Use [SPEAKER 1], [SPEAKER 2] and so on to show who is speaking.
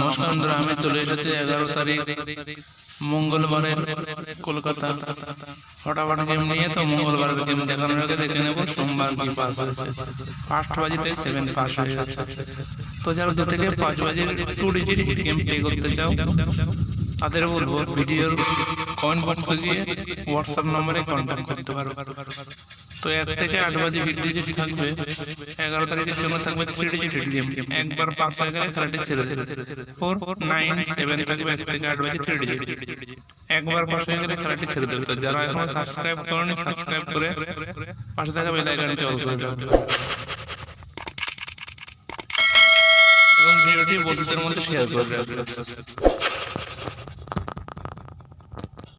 [SPEAKER 1] নমস্কার বন্ধুরা, আমি চলে এসেছি 11 তারিখ মঙ্গলবারের কলকাতা ফটাফট গেম নিয়ে। তো মঙ্গলবারের গেম দেখানোর আগে দেখে নেব সোমবার কি পাস হয়েছে। ফার্স্ট বাজিতে 7 পাস হয়ে গেছে। তো যারা 2 থেকে 5 বাজে 2 ডিজিট গেম প্লে করতে চাও তাদের বলবো ভিডিওর কমেন্ট বক্সে গিয়ে হোয়াটসঅ্যাপ নম্বরে কন্ট্যাক্ট করতে পারো। তো 1 থেকে 8 বাজে হিট ডিজিট থাকবে। 11 তারিখের জন্য থাকবে 3 ডিজিট গেম। একবার পাস হয়ে গেলে খেলাটি ছেড়ে দেবে। 4 9 7 থাকবে 1 থেকে 8 বাজে 3 ডিজিট। একবার পাস হয়ে গেলে খেলাটি ছেড়ে দেবে। তো যারা এখনো সাবস্ক্রাইব করেনি সাবস্ক্রাইব করে পাশে থাকা বেল আইকনটি অল করে রাখবে এবং ভিডিওটি বন্ধুদের মধ্যে শেয়ার করে রাখবে।